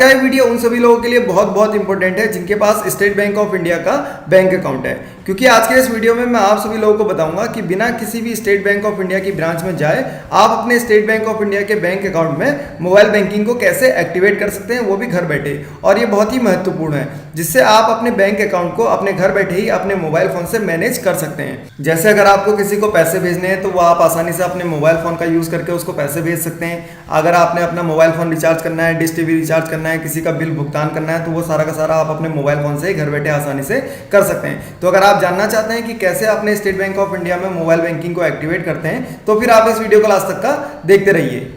यह वीडियो उन सभी लोगों के लिए बहुत बहुत इंपॉर्टेंट है जिनके पास स्टेट बैंक ऑफ इंडिया का बैंक अकाउंट है, क्योंकि आज के इस वीडियो में मैं आप सभी लोगों को बताऊंगा कि बिना किसी भी स्टेट बैंक ऑफ इंडिया की ब्रांच में जाए आप अपने स्टेट बैंक ऑफ इंडिया के बैंक अकाउंट में मोबाइल बैंकिंग को कैसे एक्टिवेट कर सकते हैं, वो भी घर बैठे। और ये बहुत ही महत्वपूर्ण है, जिससे आप अपने बैंक अकाउंट को अपने घर बैठे ही अपने मोबाइल फोन से मैनेज कर सकते हैं। जैसे अगर आपको किसी को पैसे भेजने हैं तो वो आप आसानी से अपने मोबाइल फोन का यूज करके उसको पैसे भेज सकते हैं। अगर आपने अपना मोबाइल फोन रिचार्ज करना है, डिश टीवी रिचार्ज करना है, किसी का बिल भुगतान करना है, तो वो सारा का सारा आप अपने मोबाइल फोन से ही घर बैठे आसानी से कर सकते हैं। तो अगर आप जानना चाहते हैं कि कैसे अपने स्टेट बैंक ऑफ इंडिया में मोबाइल बैंकिंग को एक्टिवेट करते हैं, तो फिर आप इस वीडियो को लास्ट तक का देखते रहिए।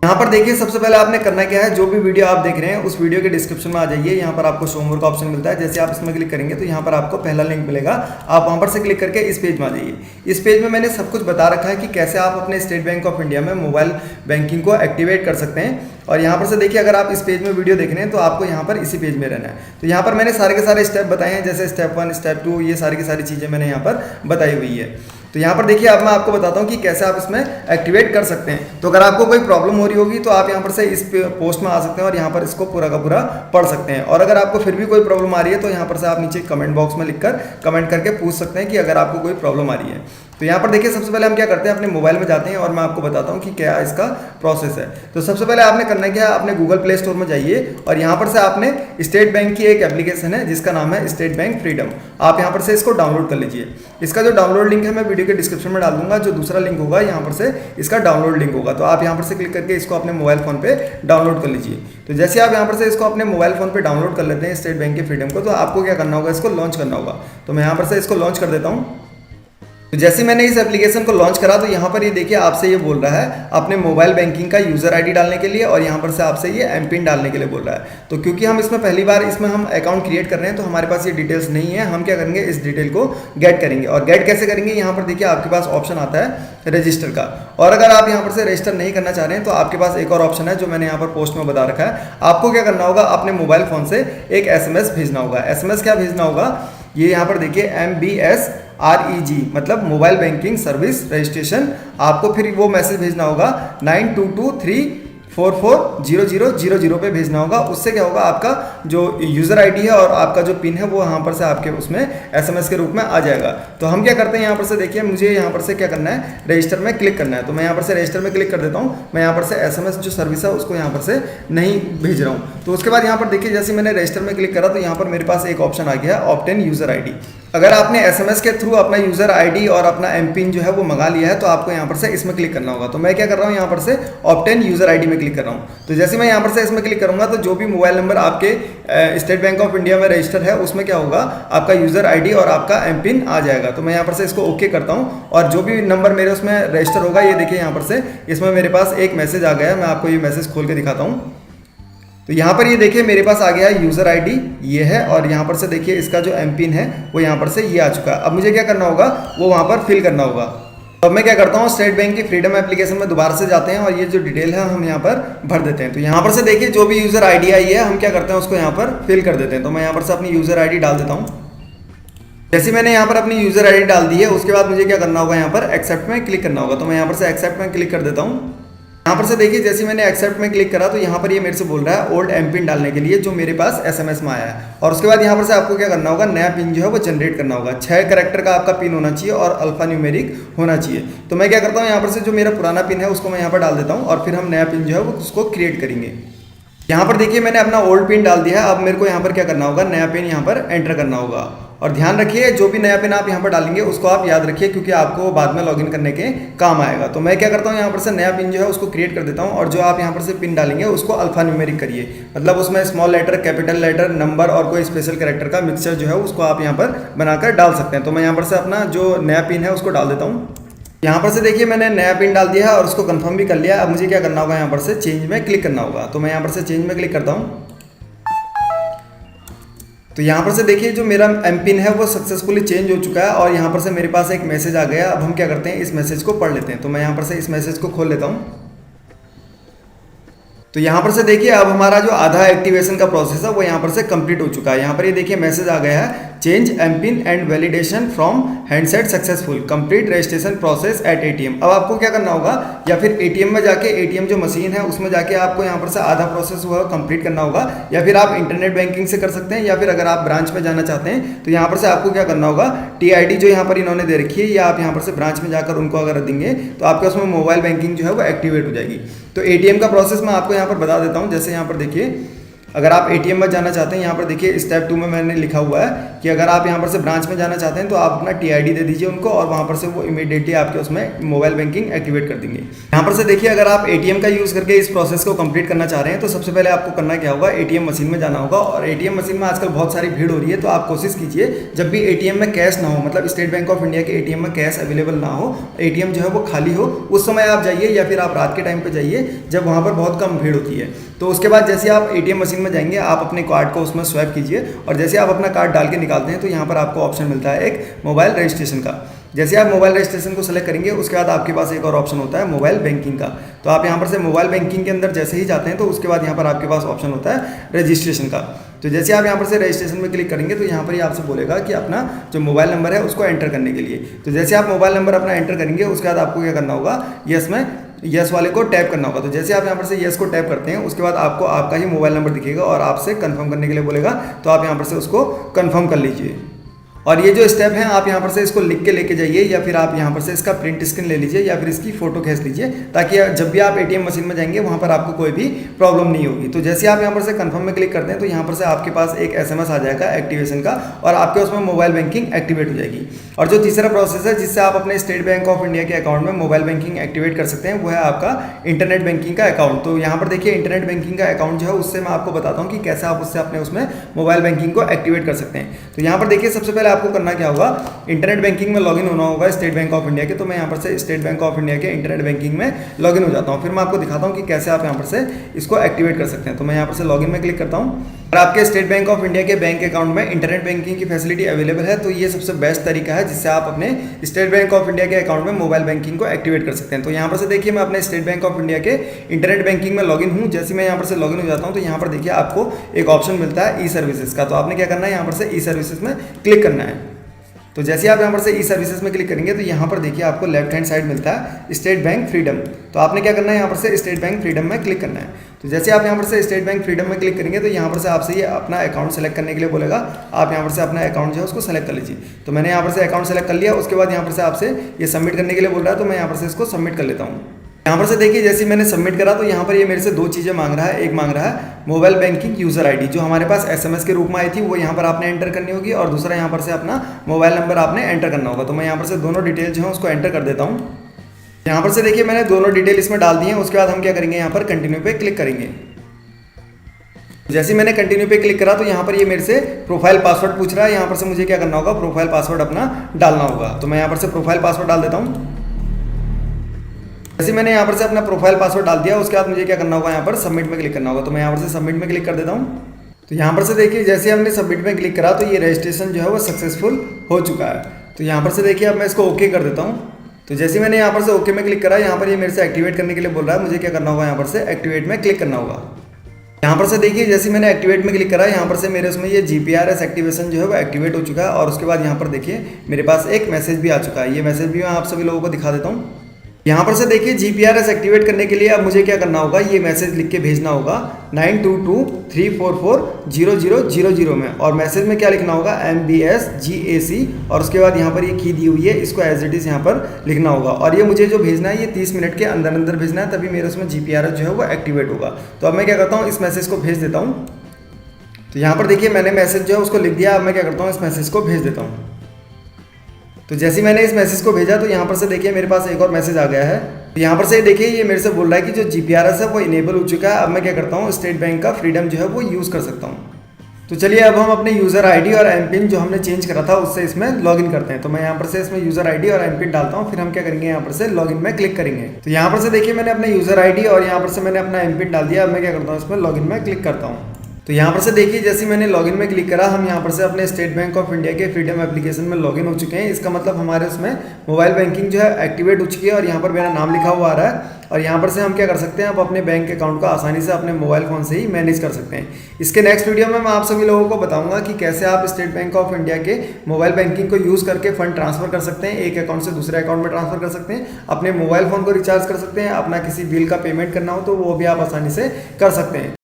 यहाँ पर देखिए, सबसे पहले आपने करना क्या है, जो भी वीडियो आप देख रहे हैं उस वीडियो के डिस्क्रिप्शन में आ जाइए। यहाँ पर आपको शो मोर का ऑप्शन मिलता है। जैसे आप इसमें क्लिक करेंगे तो यहाँ पर आपको पहला लिंक मिलेगा, आप वहाँ पर से क्लिक करके इस पेज में आ जाइए। इस पेज में मैंने सब कुछ बता रखा है कि कैसे आप अपने स्टेट बैंक ऑफ इंडिया में मोबाइल बैंकिंग को एक्टिवेट कर सकते हैं। और यहाँ पर से देखिए, अगर आप इस पेज में वीडियो देख रहे हैं तो आपको यहाँ पर इसी पेज में रहना है। तो यहाँ पर मैंने सारे के सारे स्टेप बताए हैं, जैसे स्टेप 1, स्टेप 2, ये सारी की सारी चीज़ें मैंने यहाँ पर बताई हुई है। तो यहाँ पर देखिए, अब मैं आपको बताता हूँ कि कैसे आप इसमें एक्टिवेट कर सकते हैं। तो अगर आपको कोई प्रॉब्लम हो रही होगी तो आप यहाँ पर से इस पोस्ट में आ सकते हैं और यहाँ पर इसको पूरा का पूरा पढ़ सकते हैं। और अगर आपको फिर भी कोई प्रॉब्लम आ रही है तो यहाँ पर से आप नीचे कमेंट बॉक्स में लिखकर कमेंट करके पूछ सकते हैं कि अगर आपको कोई प्रॉब्लम आ रही है। तो यहाँ पर देखिए, सबसे पहले हम क्या करते हैं, अपने मोबाइल में जाते हैं और मैं आपको बताता हूँ कि क्या इसका प्रोसेस है। तो सबसे पहले आपने करना क्या है, आपने गूगल प्ले स्टोर में जाइए और यहाँ पर से आपने स्टेट बैंक की एक एप्लीकेशन है जिसका नाम है स्टेट बैंक फ्रीडम। आप यहाँ पर से इसको डाउनलोड कर लीजिए। इसका जो डाउनलोड लिंक है मैं वीडियो के डिस्क्रिप्शन में डाल दूंगा। जो दूसरा लिंक होगा यहाँ पर से इसका डाउनलोड लिंक होगा, तो आप यहाँ पर से क्लिक करके इसको अपने मोबाइल फोन पे डाउनलोड कर लीजिए। तो जैसे आप यहाँ पर से इसको अपने मोबाइल फोन पे डाउनलोड कर लेते हैं स्टेट बैंक की फ्रीडम को, तो आपको क्या करना होगा, इसको लॉन्च करना होगा। तो मैं यहाँ पर से इसको लॉन्च कर देता हूँ। तो जैसे मैंने इस एप्लीकेशन को लॉन्च करा तो यहाँ पर ये देखिए, आपसे ये बोल रहा है अपने मोबाइल बैंकिंग का यूजर आईडी डालने के लिए और यहाँ पर से आपसे ये एम पिन डालने के लिए बोल रहा है। तो क्योंकि हम इसमें पहली बार इसमें हम अकाउंट क्रिएट कर रहे हैं तो हमारे पास ये डिटेल्स नहीं है। हम क्या करेंगे, इस डिटेल को गेट करेंगे। और गेट कैसे करेंगे, यहाँ पर देखिए आपके पास ऑप्शन आता है रजिस्टर का। और अगर आप यहाँ पर से रजिस्टर नहीं करना चाह रहे हैं तो आपके पास एक और ऑप्शन है जो मैंने यहाँ पर पोस्ट में बता रखा है। आपको क्या करना होगा, अपने मोबाइल फोन से एक SMS भेजना होगा। SMS क्या भेजना होगा, ये यहाँ पर देखिए MBSREG मतलब मोबाइल बैंकिंग सर्विस रजिस्ट्रेशन। आपको फिर वो मैसेज भेजना होगा 9223440000 पे भेजना होगा। उससे क्या होगा, आपका जो यूज़र आईडी है और आपका जो पिन है वो यहाँ पर से आपके उसमें SMS के रूप में आ जाएगा। तो हम क्या करते हैं, यहाँ पर से देखिए, मुझे यहाँ पर से क्या करना है, रजिस्टर में क्लिक करना है। तो मैं यहाँ पर से रजिस्टर में क्लिक कर देता हूँ। मैं यहाँ पर से SMS जो सर्विस है उसको यहाँ पर से नहीं भेज रहा हूँ। तो उसके बाद यहाँ पर देखिए, जैसे मैंने रजिस्टर में क्लिक करा तो यहाँ पर मेरे पास एक ऑप्शन आ गया, ऑब्टेन यूज़र आईडी। अगर आपने SMS के थ्रू अपना यूज़र आईडी और अपना एम पिन जो है वो मंगा लिया है तो आपको यहाँ पर से इसमें क्लिक करना होगा। तो मैं क्या कर रहा हूँ, यहाँ पर से ऑब्टेन यूज़र आईडी में क्लिक कर रहा हूँ। तो जैसे मैं यहाँ पर से इसमें क्लिक करूँगा तो जो भी मोबाइल नंबर आपके स्टेट बैंक ऑफ इंडिया में रजिस्टर है उसमें क्या होगा, आपका यूज़र आईडी और आपका एम पिन आ जाएगा। तो मैं यहाँ पर से इसको ओके करता हूँ और जो भी नंबर मेरे उसमें रजिस्टर होगा, ये देखिए यहाँ पर से इसमें मेरे पास एक मैसेज आ गया है। मैं आपको ये मैसेज खोल के दिखाता हूँ। तो यहाँ पर ये देखिए मेरे पास आ गया है यूज़र आईडी, ये है। और यहाँ पर से देखिए इसका जो एम पिन है वो यहाँ पर से ये आ चुका है। अब मुझे क्या करना होगा, वो वहाँ पर फिल करना होगा। तो अब मैं क्या करता हूँ, स्टेट बैंक की फ्रीडम एप्लीकेशन में दोबारा से जाते हैं और ये जो डिटेल है हम यहाँ पर भर देते हैं। तो यहाँ पर से देखिए जो भी यूज़र आईडी आई है हम क्या करते हैं, उसको यहाँ पर फिल कर देते हैं। तो मैं यहाँ पर से अपनी यूज़र आईडी डाल देता हूँ। जैसे मैंने यहाँ पर अपनी यूज़र आईडी डाल दी है, उसके बाद मुझे क्या करना होगा, यहाँ पर एक्सेप्ट में क्लिक करना होगा। तो मैं यहाँ पर से एक्सेप्ट में क्लिक कर देता हूँ। यहाँ पर से देखिए, जैसे मैंने एक्सेप्ट में क्लिक करा तो यहाँ पर ये मेरे से बोल रहा है ओल्ड एम पिन डालने के लिए जो मेरे पास SMS में आया है। और उसके बाद यहाँ पर से आपको क्या करना होगा, नया पिन जो है वो जनरेट करना होगा। 6 कैरेक्टर का आपका पिन होना चाहिए और अल्फा न्यूमेरिक होना चाहिए। तो मैं क्या करता हूँ, यहाँ पर से जो मेरा पुराना पिन है उसको मैं यहाँ पर डाल देता हूँ और फिर हम नया पिन जो है वो उसको क्रिएट करेंगे। यहाँ पर देखिए मैंने अपना ओल्ड पिन डाल दिया है। अब मेरे को यहाँ पर क्या करना होगा, नया पिन यहाँ पर एंटर करना होगा। और ध्यान रखिए, जो भी नया पिन आप यहाँ पर डालेंगे उसको आप याद रखिए, क्योंकि आपको बाद में लॉगिन करने के काम आएगा। तो मैं क्या करता हूँ, यहाँ पर से नया पिन जो है उसको क्रिएट कर देता हूँ और जो आप यहाँ पर से पिन डालेंगे उसको अल्फा न्यूमेरिक करिए। मतलब उसमें small letter, capital letter, number और कोई स्पेशल कैरेक्टर का मिक्सचर जो है उसको आप यहाँ पर बनाकर डाल सकते हैं। तो मैं यहाँ पर से अपना जो नया पिन है उसको डाल देता हूँ। यहाँ पर से देखिए मैंने नया पिन डाल दिया है और उसको कंफर्म भी कर लिया। अब मुझे क्या करना होगा, यहाँ पर से चेंज में क्लिक करना होगा। तो मैं यहाँ पर से चेंज में क्लिक करता हूँ। तो यहाँ पर से देखिए जो मेरा एम पिन है वो सक्सेसफुली चेंज हो चुका है और यहाँ पर से मेरे पास एक मैसेज आ गया। अब हम क्या करते हैं, इस मैसेज को पढ़ लेते हैं। तो मैं यहाँ पर से इस मैसेज को खोल लेता हूँ। तो यहाँ पर से देखिए अब हमारा जो आधा एक्टिवेशन का प्रोसेस है वो यहाँ पर से कंप्लीट हो चुका है। यहाँ पर ये देखिए मैसेज आ गया है, change MPIN and validation from handset successful, complete registration process at ATM. अब आपको क्या करना होगा, या फिर एटीएम में जाके, एटीएम जो मशीन है उसमें जाके आपको यहाँ पर से आधा प्रोसेस हुआ कंप्लीट करना होगा, या फिर आप इंटरनेट बैंकिंग से कर सकते हैं, या फिर अगर आप ब्रांच में जाना चाहते हैं तो यहाँ पर से आपको क्या करना होगा, TID जो यहाँ पर इन्होंने दे रखी है, या आप यहाँ पर से ब्रांच में जाकर उनको अगर देंगे तो आपके उसमें मोबाइल बैंकिंग जो है वो एक्टिवेट हो जाएगी। तो एटीएम का प्रोसेस मैं आपको यहाँ पर बता देता हूँ। जैसे यहाँ पर देखिए, अगर आप एटीएम में जाना चाहते हैं, यहाँ पर देखिए स्टेप 2 में मैंने लिखा हुआ है कि अगर आप यहाँ पर से ब्रांच में जाना चाहते हैं तो आप अपना TID दे दीजिए उनको, और वहाँ पर से वो इमीडिएटली आपके उसमें मोबाइल बैंकिंग एक्टिवेट कर देंगे। यहाँ पर से देखिए, अगर आप एटीएम का यूज़ करके इस प्रोसेस को कंप्लीट करना चाह रहे हैं तो सबसे पहले आपको करना क्या होगा, एटीएम मशीन में जाना होगा। और एटीएम मशीन में आजकल बहुत सारी भीड़ हो रही है, तो आप कोशिश कीजिए जब भी एटीएम में कैश ना हो, मतलब स्टेट बैंक ऑफ इंडिया के एटीएम में कैश अवेलेबल ना हो, एटीएम जो है वो खाली हो, उस समय आप जाइए, या फिर आप रात के टाइम पर जाइए जब वहाँ पर बहुत कम भीड़ होती है। तो उसके बाद जैसे आप एटीएम मशीन में जाएंगे, आप अपने कार्ड को उसमें स्वैप कीजिए, और जैसे आप अपना कार्ड डाल के निकालते हैं तो यहाँ पर आपको ऑप्शन मिलता है एक मोबाइल रजिस्ट्रेशन का। जैसे आप मोबाइल रजिस्ट्रेशन को सेलेक्ट करेंगे उसके बाद आपके पास एक और ऑप्शन होता है मोबाइल बैंकिंग का। तो आप यहाँ पर से मोबाइल बैंकिंग के अंदर जैसे ही जाते हैं तो उसके बाद यहाँ पर आपके पास ऑप्शन होता है रजिस्ट्रेशन का। तो जैसे आप यहाँ पर से रजिस्ट्रेशन में क्लिक करेंगे तो यहाँ पर ही आपसे बोलेगा कि अपना जो मोबाइल नंबर है उसको एंटर करने के लिए। तो जैसे आप मोबाइल नंबर अपना एंटर करेंगे उसके बाद आपको क्या करना होगा, यस में यस वाले को टैप करना होगा। तो जैसे आप यहाँ पर से यस को टैप करते हैं उसके बाद आपको आपका ही मोबाइल नंबर दिखेगा और आपसे कंफर्म करने के लिए बोलेगा, तो आप यहाँ पर से उसको कंफर्म कर लीजिए। और ये जो स्टेप है आप यहाँ पर से इसको लिख के लेके जाइए, या फिर आप यहाँ पर से इसका प्रिंट स्क्रीन ले लीजिए, या फिर इसकी फोटो खींच लीजिए, ताकि जब भी आप एटीएम मशीन में जाएंगे वहाँ पर आपको कोई भी प्रॉब्लम नहीं होगी। तो जैसे आप यहाँ पर से कंफर्म में क्लिक करते हैं तो यहाँ पर से आपके पास एक SMS आ जाएगा एक्टिवेशन का, और आपके उसमें मोबाइल बैंकिंग एक्टिवेट हो जाएगी। और जो तीसरा प्रोसेस है जिससे आप अपने स्टेट बैंक ऑफ इंडिया के अकाउंट में मोबाइल बैंकिंग एक्टिवेट कर सकते हैं वो है आपका इंटरनेट बैंकिंग का अकाउंट। तो यहाँ पर देखिए इंटरनेट बैंकिंग का अकाउंट जो है उससे मैं आपको बताता हूँ कि कैसे आप उससे अपने उसमें मोबाइल बैंकिंग को एक्टिवेट कर सकते हैं। तो यहाँ पर देखिए सबसे पहले आपको करना क्या होगा, इंटरनेट बैंकिंग में लॉगिन होना होगा स्टेट बैंक ऑफ इंडिया के। तो मैं यहाँ पर से स्टेट बैंक ऑफ इंडिया के इंटरनेट बैंकिंग में लॉगिन हो जाता हूँ। फिर मैं आपको दिखाता हूँ कि कैसे आप यहाँ पर से इसको एक्टिवेट कर सकते हैं। तो मैं यहाँ पर से लॉगिन में क्लिक करता हूँ। अगर आपके स्टेट बैंक ऑफ इंडिया के बैंक अकाउंट में इंटरनेट बैंकिंग की फैसिलिटी अवेलेबल है तो ये सबसे बेस्ट तरीका है जिससे आप अपने स्टेट बैंक ऑफ इंडिया के अकाउंट में मोबाइल बैंकिंग को एक्टिवेट कर सकते हैं। तो यहाँ पर से देखिए मैं अपने स्टेट बैंक ऑफ इंडिया के इंटरनेट बैंकिंग में लॉगिन हूँ। जैसे मैं यहाँ पर से लॉगिन हो जाता हूँ तो यहाँ पर देखिए आपको एक ऑप्शन मिलता है ई सर्विसेज का। तो आपने क्या करना है, यहाँ पर से ई सर्विसेज में क्लिक करना है। तो जैसे आप यहाँ पर से ई सर्विसेज में क्लिक करेंगे तो यहाँ पर देखिए आपको लेफ्ट हैंड साइड मिलता है स्टेट बैंक फ्रीडम। तो आपने क्या करना है, यहाँ पर से स्टेट बैंक फ्रीडम में क्लिक करना है। तो जैसे आप यहाँ पर से स्टेट बैंक फ्रीडम में क्लिक करेंगे तो यहाँ पर से आपसे ये अपना अकाउंट सेलेक्ट करने के लिए बोलेगा। आप यहाँ पर से अपना अकाउंट जो है उसको सेलेक्ट कर लीजिए। तो मैंने यहाँ पर से अकाउंट सेलेक्ट कर लिया। उसके बाद यहाँ पर से आपसे ये सबमिट करने के लिए बोल रहा है, तो मैं यहाँ पर से इसको सबमिट कर लेता हूँ। यहाँ पर से देखिए जैसे मैंने सबमिट करा तो यहाँ पर ये मेरे से दो चीज़ें मांग रहा है। एक मांग रहा है मोबाइल बैंकिंग यूज़र आईडी जो हमारे पास SMS के रूप में आई थी, वो यहाँ पर आपने एंटर करनी होगी, और दूसरा यहाँ पर से अपना मोबाइल नंबर आपने एंटर करना होगा। तो मैं यहाँ पर से दोनों डिटेल जो है उसको एंटर कर देता हूँ। यहाँ पर से देखिए मैंने दोनों डिटेल इसमें डाल दी हैं। उसके बाद हम क्या करेंगे, यहाँ पर कंटिन्यू पे क्लिक करेंगे। जैसे मैंने कंटिन्यू पे क्लिक करा तो यहाँ पर ये मेरे से प्रोफाइल पासवर्ड पूछ रहा है। यहाँ पर से मुझे क्या करना होगा, प्रोफाइल पासवर्ड अपना डालना होगा। तो मैं यहाँ पर से प्रोफाइल पासवर्ड डाल देता हूँ। जैसे मैंने यहाँ पर से अपना प्रोफाइल पासवर्ड डाल दिया, उसके बाद मुझे क्या करना होगा, यहाँ पर सबमिट में क्लिक करना होगा। तो मैं यहाँ पर से सबमिट में क्लिक कर देता हूँ। तो यहाँ पर से देखिए जैसे हमने सबमिट में क्लिक करा तो ये रजिस्ट्रेशन जो है वो सक्सेसफुल हो चुका है। तो यहाँ पर से देखिए अब मैं इसको ओके कर देता हूँ। तो जैसे मैंने यहाँ पर से ओके में क्लिक करा, यहाँ पर ये मेरे से एक्टिवेट करने के लिए बोल रहा है। मुझे क्या करना होगा, यहाँ पर से एक्टिवेट में क्लिक करना होगा। यहाँ पर से देखिए जैसे मैंने एक्टिवेट में क्लिक करा, यहाँ पर से मेरे उसमें ये GPRS एक्टिवेशन जो है वो एक्टिवेट हो चुका है। और उसके बाद यहाँ पर देखिए मेरे पास एक मैसेज भी आ चुका है। ये मैसेज भी मैं आप सभी लोगों को दिखा देता हूँ। यहाँ पर से देखिए GPRS एक्टिवेट करने के लिए अब मुझे क्या करना होगा, ये मैसेज लिख के भेजना होगा 9223440000 में। और मैसेज में क्या लिखना होगा, MBSGAC, और उसके बाद यहाँ पर ये की दी हुई है, इसको एज इट इज़ यहाँ पर लिखना होगा। और ये मुझे जो भेजना है ये 30 मिनट के अंदर अंदर भेजना है, तभी मेरे उसमें GPRS जो है वो एक्टिवेट होगा। तो अब मैं क्या करता हूँ, इस मैसेज को भेज देता हूँ। तो यहाँ पर देखिए मैंने मैसेज जो है उसको लिख दिया। अब मैं क्या करता हूँ, इस मैसेज को भेज देता हूँ। तो जैसे मैंने इस मैसेज को भेजा तो यहाँ पर से देखिए मेरे पास एक और मैसेज आ गया है। तो यहाँ पर से देखिए ये मेरे से बोल रहा है कि जो GPRS है वो इनेबल हो चुका है। अब मैं क्या करता हूँ, स्टेट बैंक का फ्रीडम जो है वो यूज़ कर सकता हूँ। तो चलिए अब हम अपने यूज़र आईडी और एमपिन जो हमने चेंज करा था उससे इसमें लॉगिन करते हैं। तो मैं यहाँ पर से इसमें यूज़र आईडी और एमपिन डालता हूँ। फिर हम क्या करेंगे, यहाँ पर से लॉगिन में क्लिक करेंगे। तो यहाँ पर से देखिए मैंने अपने यूज़र आईडी और यहाँ पर से मैंने अपना एमपिन डाल दिया। अब मैं क्या करता हूँ, इसमें लॉगिन में क्लिक करता हूँ। तो यहाँ पर से देखिए जैसे मैंने लॉगिन में क्लिक करा, हम यहाँ पर से अपने स्टेट बैंक ऑफ इंडिया के फ्रीडम एप्लीकेशन में लॉगिन हो चुके हैं। इसका मतलब हमारे उसमें मोबाइल बैंकिंग जो है एक्टिवेट हो चुकी है और यहाँ पर मेरा नाम लिखा हुआ आ रहा है। और यहाँ पर से हम क्या कर सकते हैं, अब अपने बैंक अकाउंट को आसानी से अपने मोबाइल फ़ोन से ही मैनेज कर सकते हैं। इसके नेक्स्ट वीडियो में मैं आप सभी लोगों को बताऊंगा कि कैसे आप स्टेट बैंक ऑफ इंडिया के मोबाइल बैंकिंग को यूज़ करके फंड ट्रांसफर कर सकते हैं, एक अकाउंट से दूसरे अकाउंट में ट्रांसफर कर सकते हैं, अपने मोबाइल फ़ोन को रिचार्ज कर सकते हैं, अपना किसी बिल का पेमेंट करना हो तो वो भी आप आसानी से कर सकते हैं।